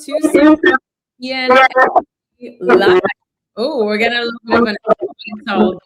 to 7 p.m. live. Oh, we're getting a little bit of an call.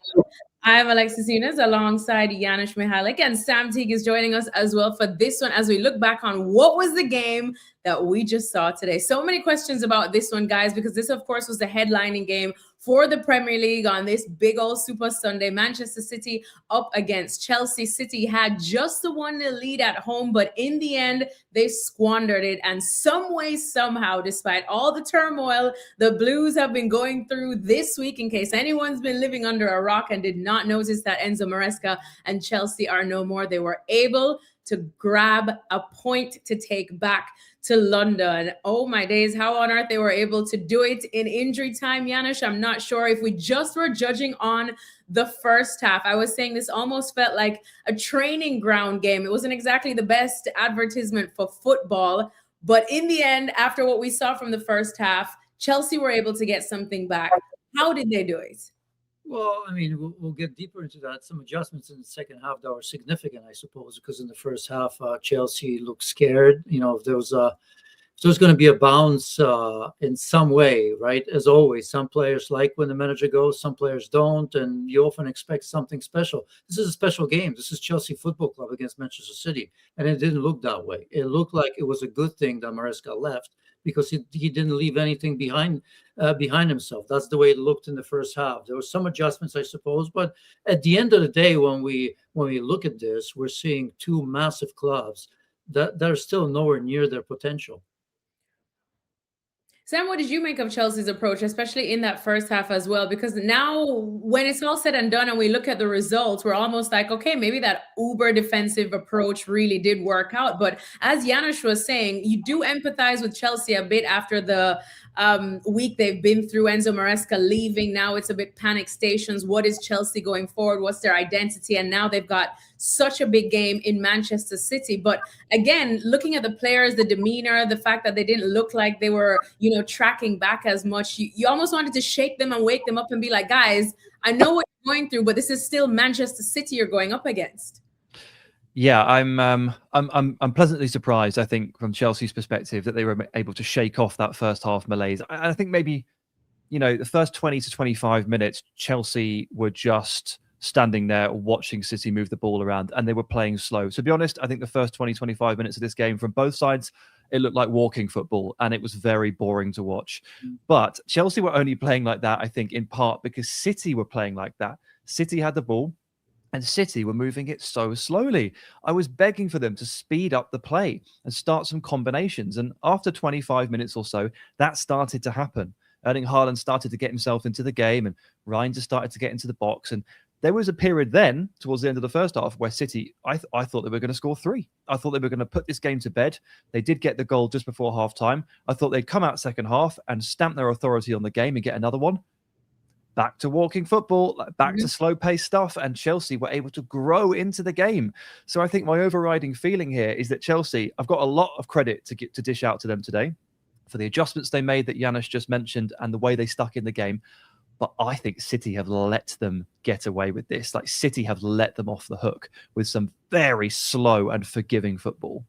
I'm Alexis Eunice alongside Janusz Mihalik, and Sam Teague is joining us as well for this one as we look back on what was the game that we just saw today. So many questions about this one, guys, because this, of course, was the headlining game for the Premier League on this big old Super Sunday. Manchester City up against Chelsea. City had just the 1-0 lead at home, but in the end, they squandered it. And some way, somehow, despite all the turmoil the Blues have been going through this week, in case anyone's been living under a rock and did not notice that Enzo Maresca and Chelsea are no more, they were able to grab a point to take back to London. Oh my days, how on earth they were able to do it in injury time, Janusz, I'm not sure. If we just were judging on the first half, I was saying this almost felt like a training ground game. It wasn't exactly the best advertisement for football, but in the end, after what we saw from the first half, Chelsea were able to get something back. How did they do it? Well, I mean, we'll get deeper into that. Some adjustments in the second half that were significant, I suppose, because in the first half, Chelsea looked scared. You know, if there was going to be a bounce in some way, right? As always, some players like when the manager goes, some players don't, and you often expect something special. This is a special game. This is Chelsea Football Club against Manchester City, and it didn't look that way. It looked like it was a good thing that Maresca left, because he didn't leave anything behind himself. That's the way it looked in the first half. There were some adjustments, I suppose, but at the end of the day, when we look at this, we're seeing two massive clubs that are still nowhere near their potential. Sam, what did you make of Chelsea's approach, especially in that first half as well? Because now when it's all said and done and we look at the results, we're almost like, okay, maybe that uber defensive approach really did work out. But as Janusz was saying, you do empathize with Chelsea a bit after the week they've been through. Enzo Maresca leaving. Now it's a bit panic stations. What is Chelsea going forward? What's their identity? And now they've got such a big game in Manchester City. But again, looking at the players, the demeanor, the fact that they didn't look like they were, tracking back as much, you almost wanted to shake them and wake them up and be like, guys, I know what you're going through, but this is still Manchester City you're going up against. Yeah, I'm pleasantly surprised, I think, from Chelsea's perspective, that they were able to shake off that first half malaise. I think maybe, the first 20 to 25 minutes, Chelsea were just standing there watching City move the ball around, and they were playing slow. To be honest, I think the first 20, 25 minutes of this game from both sides, it looked like walking football, and it was very boring to watch. But Chelsea were only playing like that, I think, in part because City were playing like that. City had the ball, and City were moving it so slowly. I was begging for them to speed up the play and start some combinations. And after 25 minutes or so, that started to happen. Erling Haaland started to get himself into the game, and Reinders started to get into the box. And there was a period then, towards the end of the first half, where City, I thought they were going to score 3. I thought they were going to put this game to bed. They did get the goal just before half-time. I thought they'd come out second half and stamp their authority on the game and get another one. Back to walking football, back to slow-paced stuff, and Chelsea were able to grow into the game. So I think my overriding feeling here is that Chelsea, I've got a lot of credit to dish out to them today for the adjustments they made that Janusz just mentioned and the way they stuck in the game. But I think City have let them get away with this. Like, City have let them off the hook with some very slow and forgiving football.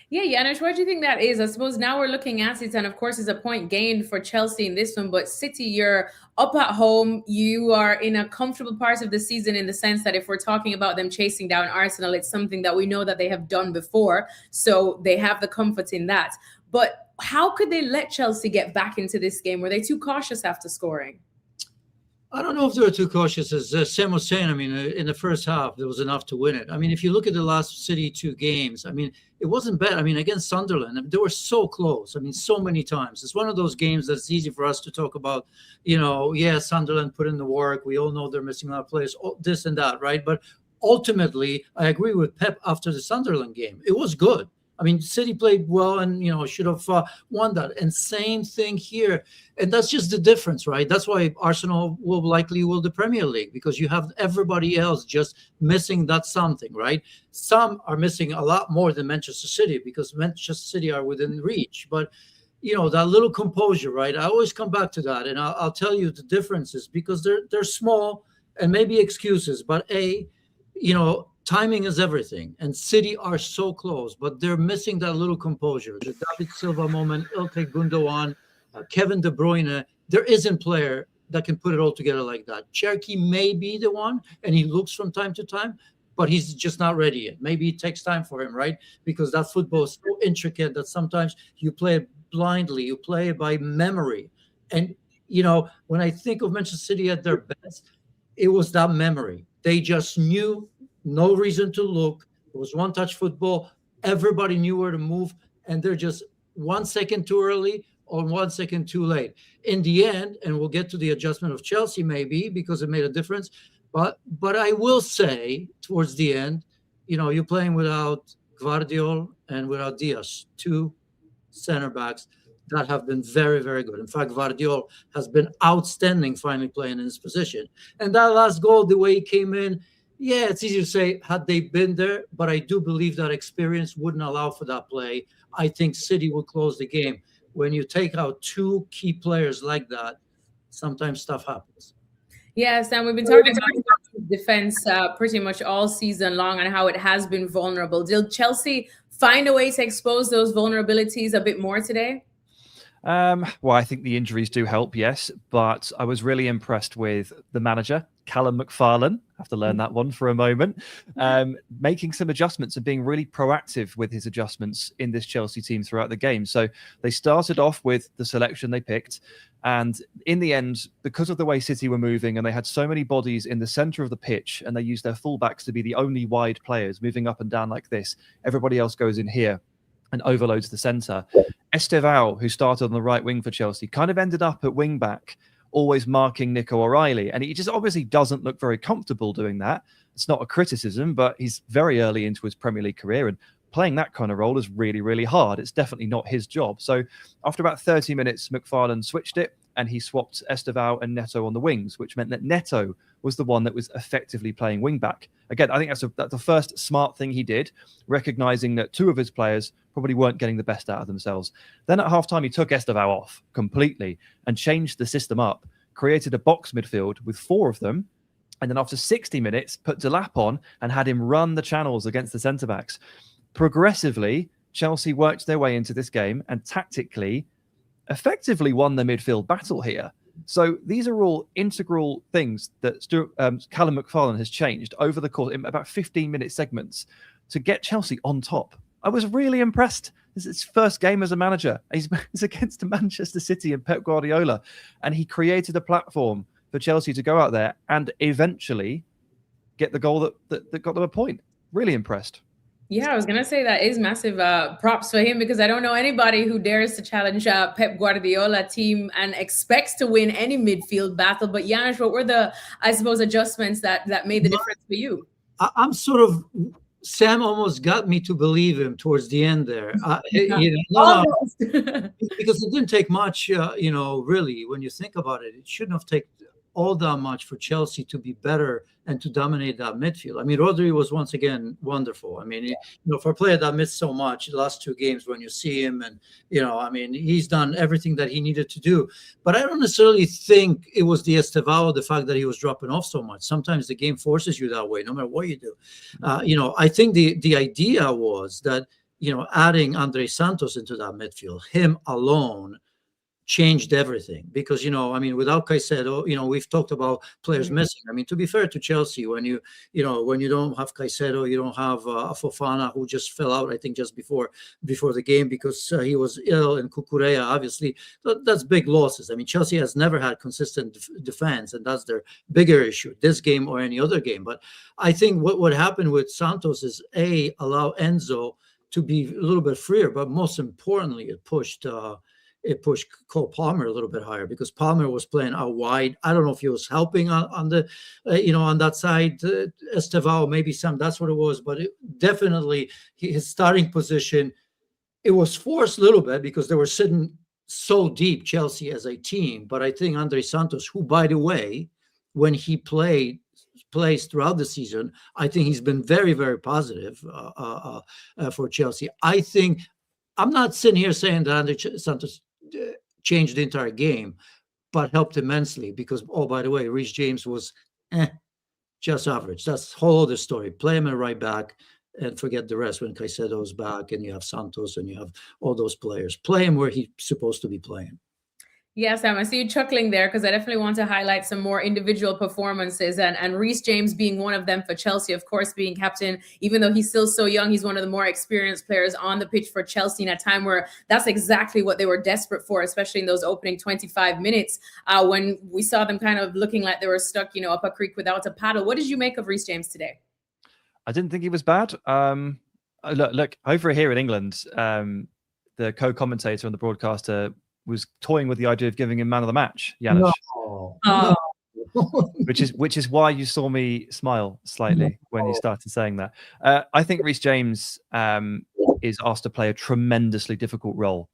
Yeah, Janusz, what do you think that is? I suppose now we're looking at it, and of course, it's a point gained for Chelsea in this one. But City, you're up at home. You are in a comfortable part of the season, in the sense that if we're talking about them chasing down Arsenal, it's something that we know that they have done before. So they have the comfort in that. But how could they let Chelsea get back into this game? Were they too cautious after scoring? I don't know if they were too cautious. As Sam was saying, I mean, in the first half, there was enough to win it. I mean, if you look at the last City 2 games, I mean, it wasn't bad. I mean, against Sunderland, they were so close. I mean, so many times. It's one of those games that's easy for us to talk about, Sunderland put in the work. We all know they're missing a lot of players, this and that, right? But ultimately, I agree with Pep after the Sunderland game. It was good. I mean, City played well and, should have won that. And same thing here. And that's just the difference, right? That's why Arsenal will likely win the Premier League, because you have everybody else just missing that something, right? Some are missing a lot more than Manchester City, because Manchester City are within reach. But, that little composure, right? I always come back to that. And I'll tell you the differences, because they're small and maybe excuses. But timing is everything, and City are so close, but they're missing that little composure. The David Silva moment, Ilkay Gundogan, Kevin De Bruyne. There isn't player that can put it all together like that. Cherky may be the one, and he looks from time to time, but he's just not ready yet. Maybe it takes time for him, right? Because that football is so intricate that sometimes you play it blindly, you play it by memory. And, when I think of Manchester City at their best, it was that memory. They just knew, no reason to look. It was one touch football. Everybody knew where to move, and they're just 1 second too early or 1 second too late. In the end, and we'll get to the adjustment of Chelsea maybe because it made a difference. But I will say towards the end, you're playing without Guardiol and without Diaz, two center backs that have been very, very good. In fact, Guardiol has been outstanding finally playing in this position. And that last goal, the way he came in, yeah, it's easy to say had they been there, but I do believe that experience wouldn't allow for that play. I think City will close the game. When you take out two key players like that, sometimes stuff happens. Yes, and we've been talking about defense pretty much all season long and how it has been vulnerable. Did Chelsea find a way to expose those vulnerabilities a bit more today? Well, I think the injuries do help, yes, but I was really impressed with the manager, Callum McFarlane. I have to learn that one for a moment. Making some adjustments and being really proactive with his adjustments in this Chelsea team throughout the game. So they started off with the selection they picked. And in the end, because of the way City were moving and they had so many bodies in the center of the pitch and they used their fullbacks to be the only wide players moving up and down like this, everybody else goes in here and overloads the centre. Estevao, who started on the right wing for Chelsea, kind of ended up at wing back, always marking Nico O'Reilly. And he just obviously doesn't look very comfortable doing that. It's not a criticism, but he's very early into his Premier League career, and playing that kind of role is really, really hard. It's definitely not his job. So after about 30 minutes, McFarlane switched it, and he swapped Estevao and Neto on the wings, which meant that Neto was the one that was effectively playing wing-back. Again, I think that's the first smart thing he did, recognizing that two of his players probably weren't getting the best out of themselves. Then at halftime, he took Estevao off completely and changed the system up, created a box midfield with four of them, and then after 60 minutes, put Delap on and had him run the channels against the centre-backs. Progressively, Chelsea worked their way into this game and tactically effectively won the midfield battle here. So these are all integral things that Callum McFarlane has changed over the course in about 15-minute segments to get Chelsea on top. I was really impressed. This is his first game as a manager. He's against Manchester City and Pep Guardiola, and he created a platform for Chelsea to go out there and eventually get the goal that got them a point. Really impressed. Yeah, I was going to say that is massive props for him, because I don't know anybody who dares to challenge Pep Guardiola team and expects to win any midfield battle. But Janusz, what were the, I suppose, adjustments that made the difference for you? I'm sort of, Sam almost got me to believe him towards the end there. Because it didn't take much, really, when you think about it. It shouldn't have taken all that much for Chelsea to be better and to dominate that midfield. I mean, Rodri was once again wonderful. I mean, for a player that missed so much the last two games, when you see him and, he's done everything that he needed to do. But I don't necessarily think it was the Estevao, the fact that he was dropping off so much. Sometimes the game forces you that way, no matter what you do. I think the idea was that, adding Andre Santos into that midfield, him alone, changed everything, because without Caicedo, we've talked about players missing. I mean, to be fair to Chelsea, when you don't have Caicedo, you don't have Fofana, who just fell out, I think, just before the game because he was ill, and Cucurella, obviously, that's big losses. I mean, Chelsea has never had consistent defense, and that's their bigger issue, this game or any other game. But I think what happened with Santos is allow Enzo to be a little bit freer, but most importantly, it pushed Cole Palmer a little bit higher, because Palmer was playing out wide. I don't know if he was helping on the, on that side. Estevao, maybe some, that's what it was. But definitely his starting position, it was forced a little bit because they were sitting so deep, Chelsea as a team. But I think Andre Santos, who, by the way, when he plays throughout the season, I think he's been very, very positive for Chelsea. I think, I'm not sitting here saying that Andre Santos changed the entire game, but helped immensely because, by the way, Reece James was just average. That's a whole other story. Play him at right back and forget the rest when Caicedo's back and you have Santos and you have all those players. Play him where he's supposed to be playing. Yes, Sam, I see you chuckling there because I definitely want to highlight some more individual performances and Reece James being one of them for Chelsea, of course, being captain. Even though he's still so young, he's one of the more experienced players on the pitch for Chelsea in a time where that's exactly what they were desperate for, especially in those opening 25 minutes when we saw them kind of looking like they were stuck, up a creek without a paddle. What did you make of Reece James today? I didn't think he was bad. Look, over here in England, the co-commentator and the broadcaster was toying with the idea of giving him man of the match, Janusz. No. which is why you saw me smile slightly when you started saying that. I think Reece James is asked to play a tremendously difficult role.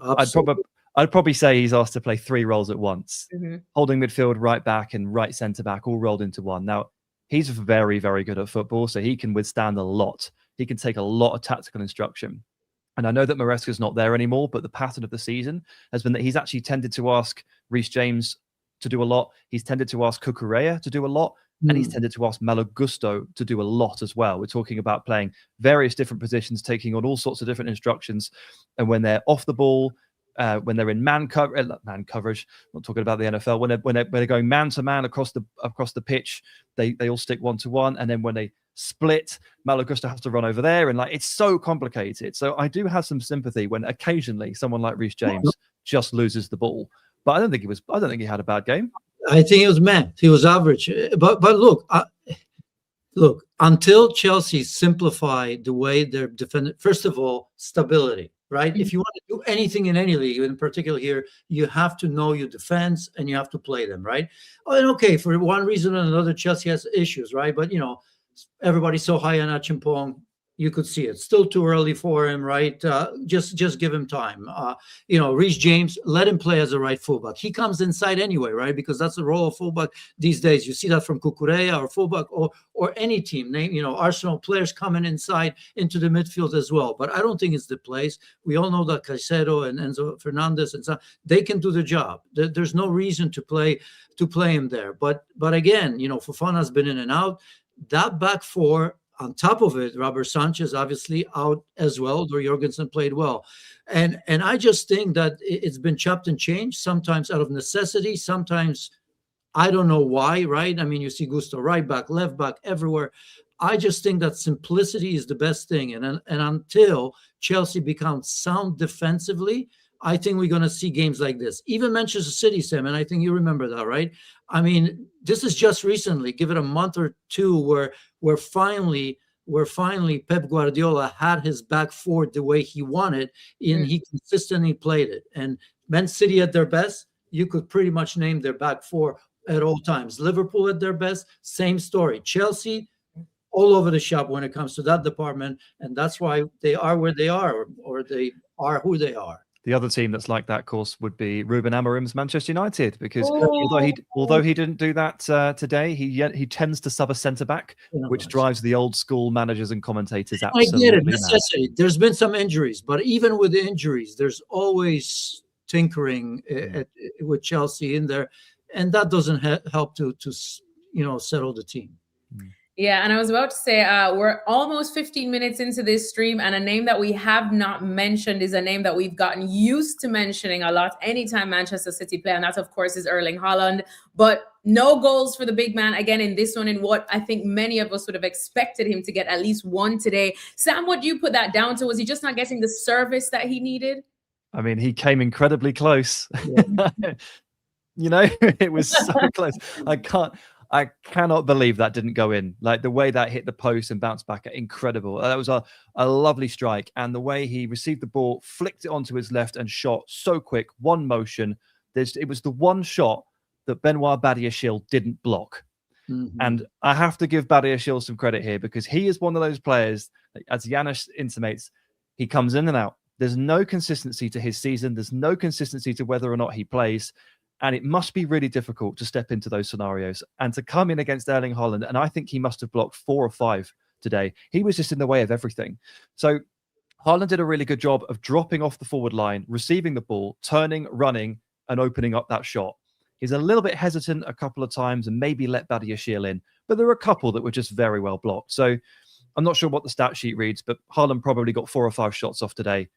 I'd probably say he's asked to play 3 roles at once, holding midfield, right back, and right centre back, all rolled into one. Now, he's very, very good at football, so he can withstand a lot. He can take a lot of tactical instruction. And I know that Maresca's not there anymore, but the pattern of the season has been that he's actually tended to ask Reece James to do a lot. He's tended to ask Cucurella to do a lot. And he's tended to ask Malo Gusto to do a lot as well. We're talking about playing various different positions, taking on all sorts of different instructions. And when they're off the ball, when they're in man coverage, I'm not talking about the NFL, when they're going man to man across the pitch, they all stick 1-to-1. And then when they split, Malo Gusto has to run over there, and it's so complicated. So I do have some sympathy when occasionally someone like Reece James just loses the ball. But I don't think he had a bad game. I think he was mad. He was average. But look, until Chelsea simplify the way they're defending, first of all, stability, right? If you want to do anything in any league, in particular here, you have to know your defense and you have to play them, right? Oh, and okay, for one reason or another, Chelsea has issues, right? But, everybody's so high on Achimpong, you could see it. Still too early for him, right? Just give him time. Reece James, let him play as a right fullback. He comes inside anyway, right? Because that's the role of fullback these days. You see that from Cucurella or fullback or any team. Arsenal players coming inside into the midfield as well. But I don't think it's the place. We all know that Caicedo and Enzo Fernandez and so they can do the job. There's no reason to play him there. But again, Fofana's been in and out. That back four. On top of it, Robert Sanchez obviously out as well, though Jorgensen played well. And I just think that it's been chopped and changed, sometimes out of necessity, sometimes I don't know why, right? I mean, you see Gusto right back, left back, everywhere. I just think that simplicity is the best thing. And until Chelsea becomes sound defensively, I think we're going to see games like this. Even Manchester City, Sam, and I think you remember that, right? I mean, this is just recently. Give it a month or two where finally Pep Guardiola had his back four the way he wanted, and he consistently played it. And Man City at their best, you could pretty much name their back four at all times. Liverpool at their best, same story. Chelsea, all over the shop when it comes to that department, and that's why they are where they are, or they are who they are. The other team that's like that, of course, would be Ruben Amorim's Manchester United, because although he didn't do that today, he tends to sub a centre back, which drives the old school managers and commentators absolutely I get it, necessity. There's been some injuries, but even with the injuries, there's always tinkering with Chelsea in there, and that doesn't help to settle the team. Yeah, and I was about to say, we're almost 15 minutes into this stream, and a name that we have not mentioned is a name that we've gotten used to mentioning a lot anytime Manchester City play, and that, of course, is Erling Haaland. But no goals for the big man, again, in this one, in what I think many of us would have expected him to get at least one today. Sam, what do you put that down to? Was he just not getting the service that he needed? I mean, he came incredibly close. Yeah. It was so close. I cannot believe that didn't go in. Like the way that hit the post and bounced back, incredible. That was a lovely strike. And the way he received the ball, flicked it onto his left and shot so quick, one motion. It was the one shot that Benoit Badiashile didn't block. Mm-hmm. And I have to give Badiashile some credit here, because he is one of those players, as Janusz intimates, he comes in and out. There's no consistency to his season. There's no consistency to whether or not he plays. And it must be really difficult to step into those scenarios and to come in against Erling Haaland. And I think he must have blocked 4 or 5 today. He was just in the way of everything. So Haaland did a really good job of dropping off the forward line, receiving the ball, turning, running, and opening up that shot. He's a little bit hesitant a couple of times and maybe let Badiashile in, but there were a couple that were just very well blocked. So I'm not sure what the stat sheet reads, but Haaland probably got 4 or 5 shots off today.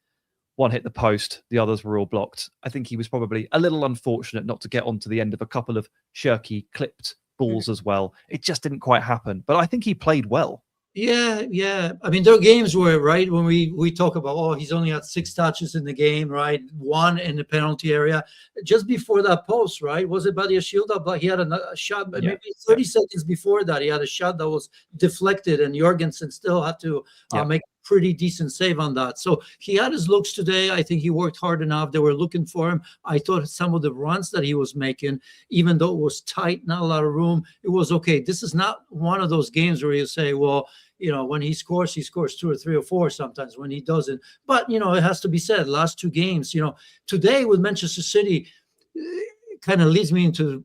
One hit the post, the others were all blocked. I think he was probably a little unfortunate not to get onto the end of a couple of shirky clipped balls as well. It just didn't quite happen, but I think he played well. Yeah. I mean, there are games where, right, when we talk about, oh, he's only had 6 touches in the game, right? 1 in the penalty area. Just before that post, right? Was it Badiashile? But he had a shot, maybe 30 seconds before that, he had a shot that was deflected, and Jorgensen still had to make a pretty decent save on that. So he had his looks today. I think he worked hard enough. They were looking for him. I thought some of the runs that he was making, even though it was tight, not a lot of room, it was okay. This is not one of those games where you say, well, when he scores 2 or 3 or 4 sometimes when he doesn't. But, it has to be said, last 2 games, today with Manchester City, kind of leads me into,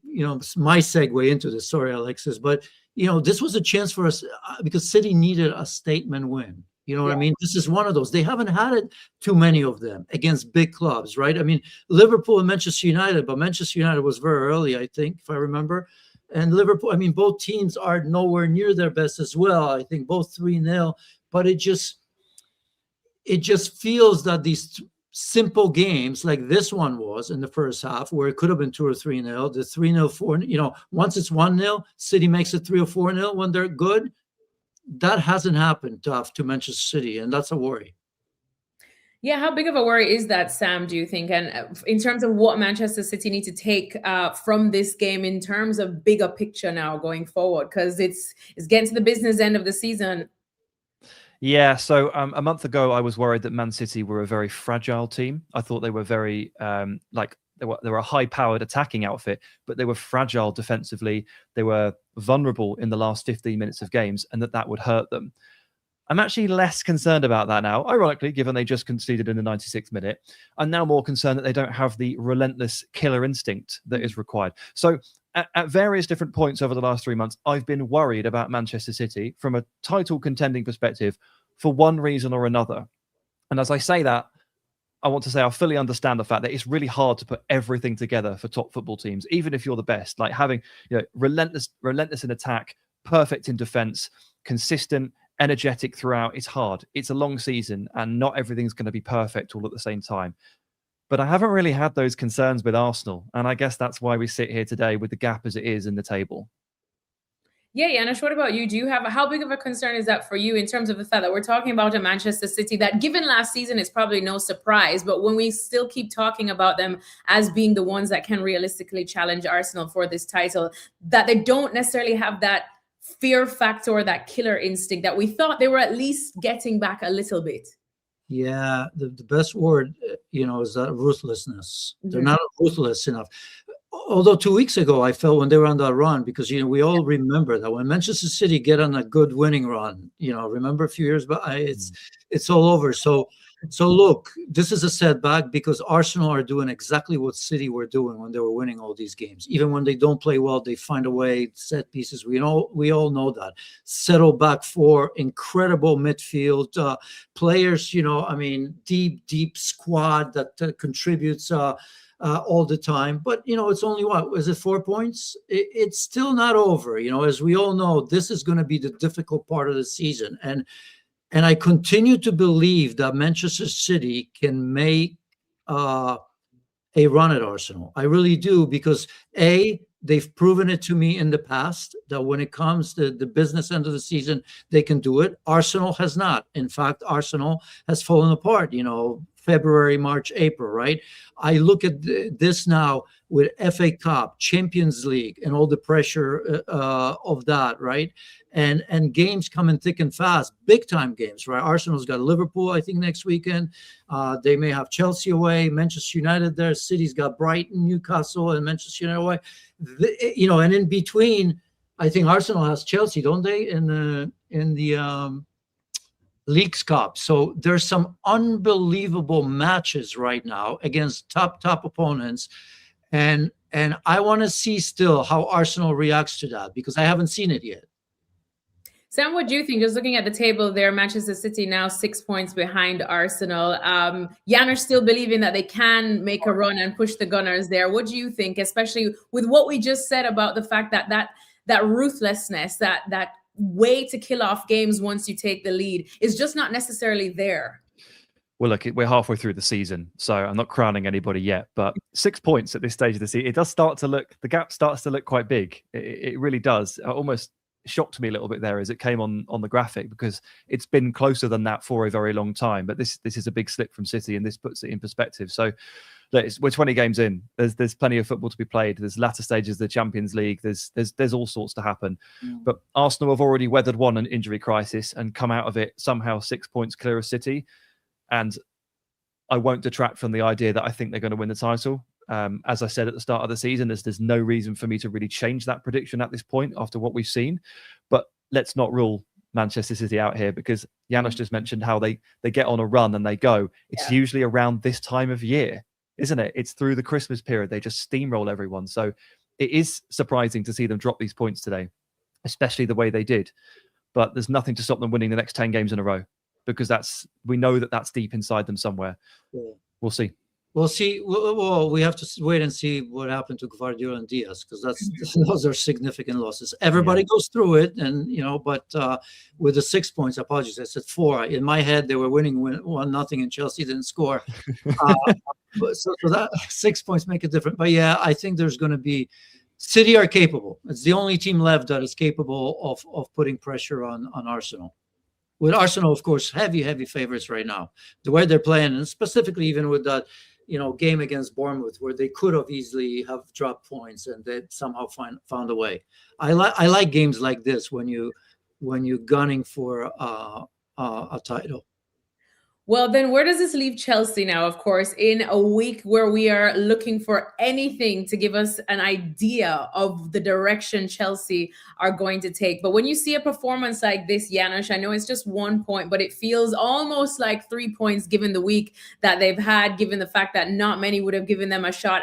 my segue into this. Sorry, Alexis. But, this was a chance for us because City needed a statement win. You know what I mean? This is one of those. They haven't had it too many of them against big clubs, right? I mean, Liverpool and Manchester United, but Manchester United was very early, I think, if I remember. And Liverpool, I mean, both teams are nowhere near their best as well. I think both 3-0, but it just feels that these simple games like this one was in the first half, where it could have been 2 or 3-0, the 3-0, 4, once it's 1-0, City makes it 3 or 4-0 when they're good. That hasn't happened to Manchester City, and that's a worry. Yeah, how big of a worry is that, Sam, do you think? And in terms of what Manchester City need to take from this game in terms of bigger picture now going forward, because it's getting to the business end of the season. Yeah, so a month ago, I was worried that Man City were a very fragile team. I thought they were very, they were a high-powered attacking outfit, but they were fragile defensively. They were vulnerable in the last 15 minutes of games, and that would hurt them. I'm actually less concerned about that now, ironically, given they just conceded in the 96th minute. I'm now more concerned that they don't have the relentless killer instinct that is required. So at various different points over the last 3 months, I've been worried about Manchester City from a title contending perspective for one reason or another. And as I say that, I want to say I fully understand the fact that it's really hard to put everything together for top football teams, even if you're the best. Like having relentless in attack, perfect in defense, consistent, energetic throughout. It's hard. It's a long season, and not everything's going to be perfect all at the same time. But I haven't really had those concerns with Arsenal, and I guess that's why we sit here today with the gap as it is in the table. Yeah, Janusz, what about you? Do you have how big of a concern is that for you in terms of the fact that we're talking about a Manchester City that, given last season, is probably no surprise, but when we still keep talking about them as being the ones that can realistically challenge Arsenal for this title, that they don't necessarily have that fear factor, that killer instinct that we thought they were at least getting back a little bit? Yeah, the best word, is that ruthlessness. Mm-hmm. They're not ruthless enough. Although 2 weeks ago, I felt when they were on that run, because, we all remember that when Manchester City get on a good winning run, remember a few years back, it's all over. So look, this is a setback because Arsenal are doing exactly what City were doing when they were winning all these games. Even when they don't play well, they find a way, set pieces. We all know that. Settle back for incredible midfield players, deep squad that contributes all the time. But, it's only is it 4 points? It's still not over. As we all know, this is going to be the difficult part of the season. And I continue to believe that Manchester City can make a run at Arsenal. I really do, because they've proven it to me in the past that when it comes to the business end of the season, they can do it. Arsenal has not. In fact, Arsenal has fallen apart, February, March, April, right? I look at this now with FA Cup, Champions League, and all the pressure of that, right? And games coming thick and fast, big time games, right? Arsenal's got Liverpool, I think, next weekend. They may have Chelsea away, Manchester United there. City's got Brighton, Newcastle, and Manchester United away. And in between, I think Arsenal has Chelsea, don't they? In the Leagues Cup. So there's some unbelievable matches right now against top opponents. And I want to see still how Arsenal reacts to that, because I haven't seen it yet. Sam, what do you think? Just looking at the table there, Manchester City now 6 points behind Arsenal. Janusz still believing that they can make a run and push the Gunners there. What do you think, especially with what we just said about the fact that that ruthlessness, that way to kill off games once you take the lead is just not necessarily there? Well, look, we're halfway through the season, so I'm not crowning anybody yet, but 6 points at this stage of the season, it does start to look, the gap starts to look quite big. It really does. Almost shocked me a little bit there as it came on the graphic, because it's been closer than that for a very long time. But this is a big slip from City, and this puts it in perspective. So we're 20 games in. There's plenty of football to be played. There's latter stages of the Champions League. There's all sorts to happen. But Arsenal have already weathered one an injury crisis and come out of it somehow 6 points clear of City. And I won't detract from the idea that I think they're going to win the title. As I said at the start of the season, there's no reason for me to really change that prediction at this point after what we've seen. But let's not rule Manchester City out here, because Janusz just mentioned how they get on a run and they go. It's usually around this time of year, isn't it? It's through the Christmas period. They just steamroll everyone. So it is surprising to see them drop these points today, especially the way they did. But there's nothing to stop them winning the next 10 games in a row, because we know that's deep inside them somewhere. Yeah. We'll see. We'll see. Well, we have to wait and see what happened to Guardiola and Diaz, because those are significant losses. Everybody goes through it, and but with the 6 points, apologies, I said 4. In my head, they were winning 1-0, and Chelsea didn't score. So that 6 points make a difference. But yeah, I think there's going to be. City are capable. It's the only team left that is capable of putting pressure on Arsenal. With Arsenal, of course, heavy favorites right now. The way they're playing, and specifically even with that, game against Bournemouth, where they could have easily have dropped points, and they somehow found a way. I like games like this when you're gunning for a title. Well, then where does this leave Chelsea now? Of course, in a week where we are looking for anything to give us an idea of the direction Chelsea are going to take. But when you see a performance like this, Janusz, I know it's just 1 point, but it feels almost like 3 points given the week that they've had, given the fact that not many would have given them a shot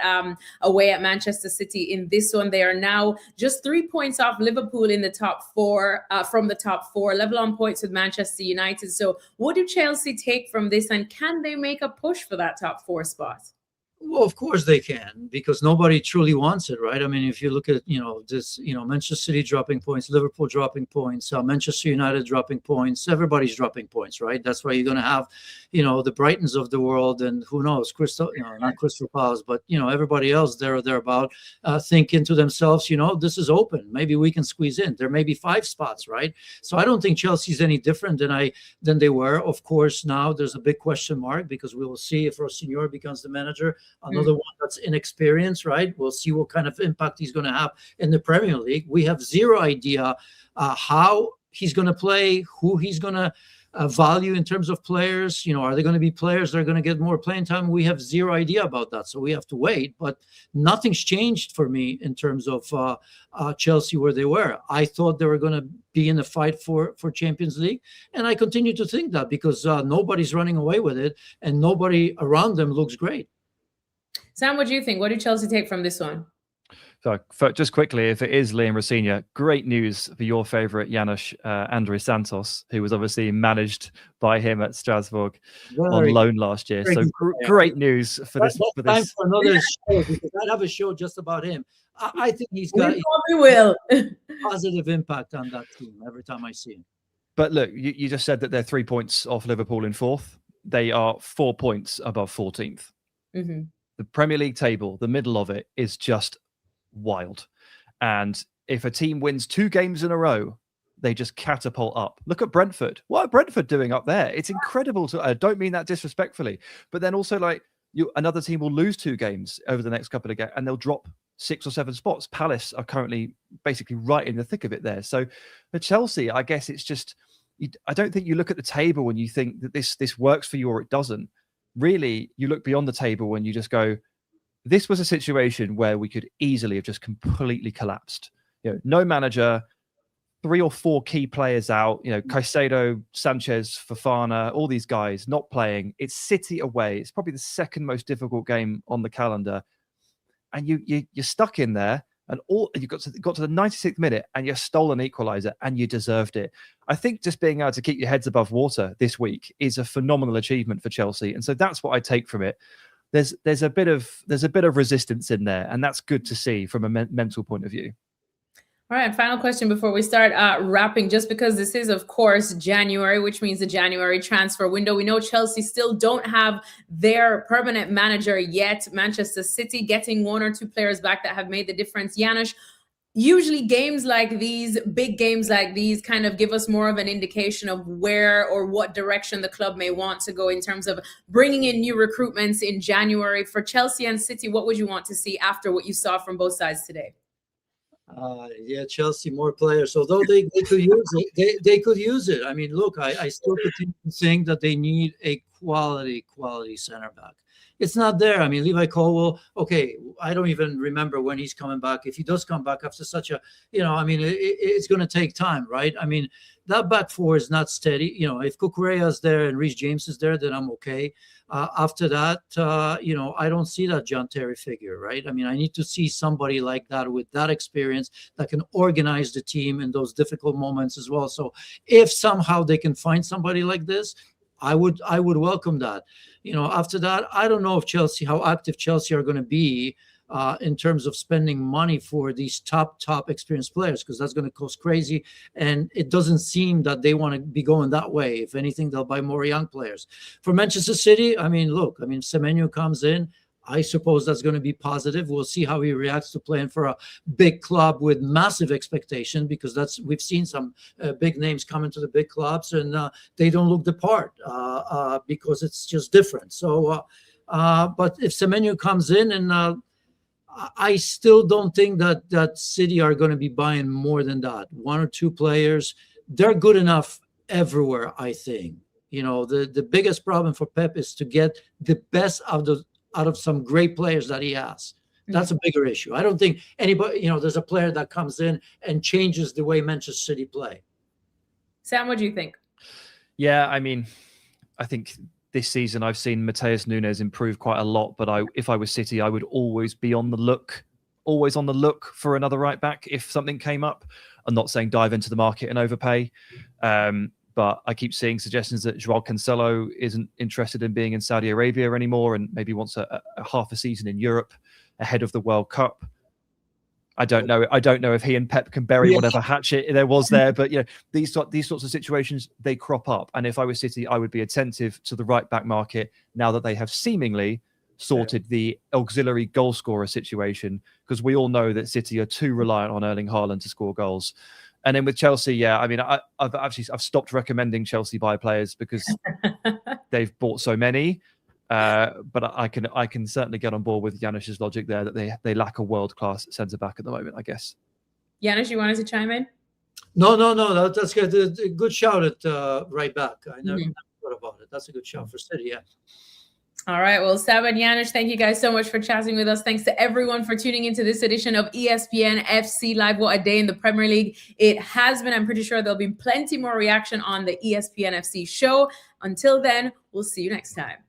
away at Manchester City in this one. They are now just 3 points off Liverpool in the top 4, from the top 4, level on points with Manchester United. So what do Chelsea take from this, and can they make a push for that top 4 spot? Well, of course they can, because nobody truly wants it, right? I mean, if you look at, this, Manchester City dropping points, Liverpool dropping points, Manchester United dropping points, everybody's dropping points, right? That's why you're going to have, the Brightons of the world, and who knows, not Crystal Palace, but, everybody else there or thereabout, thinking to themselves, this is open. Maybe we can squeeze in. There may be 5 spots, right? So I don't think Chelsea's any different than they were. Of course, now there's a big question mark, because we will see if Rossignol becomes the manager. Another one that's inexperienced, right? We'll see what kind of impact he's going to have in the Premier League. We have zero idea how he's going to play, who he's going to value in terms of players. Are they going to be players that are going to get more playing time? We have zero idea about that, so we have to wait. But nothing's changed for me in terms of Chelsea where they were. I thought they were going to be in the fight for Champions League, and I continue to think that, because nobody's running away with it, and nobody around them looks great. Sam, what do you think? What did Chelsea take from this one? So, just quickly, if it is Liam Rossignol, great news for your favourite Janusz Andrés Santos, who was obviously managed by him at Strasbourg on loan last year. So great news for this. Time for another show, because I have a show just about him. I think he's got a positive impact on that team every time I see him. But look, you just said that they're 3 points off Liverpool in 4th. They are 4 points above 14th. Mm-hmm. The Premier League table, the middle of it, is just wild. And if a team wins 2 games in a row, they just catapult up. Look at Brentford. What are Brentford doing up there? It's incredible. I don't mean that disrespectfully, but then also another team will lose 2 games over the next couple of games, and they'll drop 6 or 7 spots. Palace are currently basically right in the thick of it there. So for Chelsea, I guess it's just, I don't think you look at the table and you think that this works for you or it doesn't. Really, you look beyond the table and you just go, this was a situation where we could easily have just completely collapsed. No manager, 3 or 4 key players out, Caicedo, Sanchez, Fofana, all these guys not playing. It's City away. It's probably the second most difficult game on the calendar. And you're stuck in there, and you got to the 96th minute and you stole an equaliser and you deserved it. I think just being able to keep your heads above water this week is a phenomenal achievement for Chelsea, and so that's what I take from it. There's a bit of resistance in there, and that's good to see from a mental point of view. All right, final question before we start wrapping, just because this is, of course, January, which means the January transfer window. We know Chelsea still don't have their permanent manager yet. Manchester City getting one or two players back that have made the difference. Janusz, usually games like these, big games like these, kind of give us more of an indication of where or what direction the club may want to go in terms of bringing in new recruitments in January. For Chelsea and City, what would you want to see after what you saw from both sides today? Yeah, Chelsea, more players. Although they could use it, they could use it. I mean, look, I still continue to think that they need a quality center back. It's not there. I mean, Levi Colwill, okay, I don't even remember when he's coming back. If he does come back after such a, I mean, it's going to take time, right? I mean, that back four is not steady. If Cucurella is there and Reece James is there, then I'm okay. After that, I don't see that John Terry figure, right? I mean, I need to see somebody like that with that experience that can organize the team in those difficult moments as well. So if somehow they can find somebody like this, I would welcome that. After that, I don't know if how active Chelsea are going to be in terms of spending money for these top experienced players, because that's going to cost crazy. And it doesn't seem that they want to be going that way. If anything, they'll buy more young players. For Manchester City, I mean, look, Semenyo comes in. I suppose that's going to be positive. We'll see how he reacts to playing for a big club with massive expectation, because we've seen some big names come into the big clubs and they don't look the part because it's just different. So, but if Semenyo comes in, and I still don't think that City are going to be buying more than that. One or two players, they're good enough everywhere, I think. The biggest problem for Pep is to get the best out of some great players that he has. That's a bigger issue. I don't think anybody, there's a player that comes in and changes the way Manchester City play. Sam, what do you think? Yeah, I mean, I think this season I've seen Matheus Nunes improve quite a lot, but if I was City, I would always be on the look for another right back if something came up. I'm not saying dive into the market and overpay, but I keep seeing suggestions that Joao Cancelo isn't interested in being in Saudi Arabia anymore and maybe wants a half a season in Europe ahead of the World Cup. I don't know if he and Pep can bury whatever hatchet there was there, but these sorts of situations, they crop up. And if I was City, I would be attentive to the right back market now that they have seemingly sorted the auxiliary goal scorer situation, because we all know that City are too reliant on Erling Haaland to score goals. And then with Chelsea, I mean, I've stopped recommending Chelsea buy players because they've bought so many. But I can certainly get on board with Janusz's logic there that they lack a world-class centre-back at the moment, I guess. Janusz, you wanted to chime in? No, that's good. Good shout at right back. I never thought about it. That's a good shout for City, yeah. All right. Well, Sam and Janusz, thank you guys so much for chatting with us. Thanks to everyone for tuning into this edition of ESPN FC Live. What a day in the Premier League it has been. I'm pretty sure there'll be plenty more reaction on the ESPN FC show. Until then, we'll see you next time.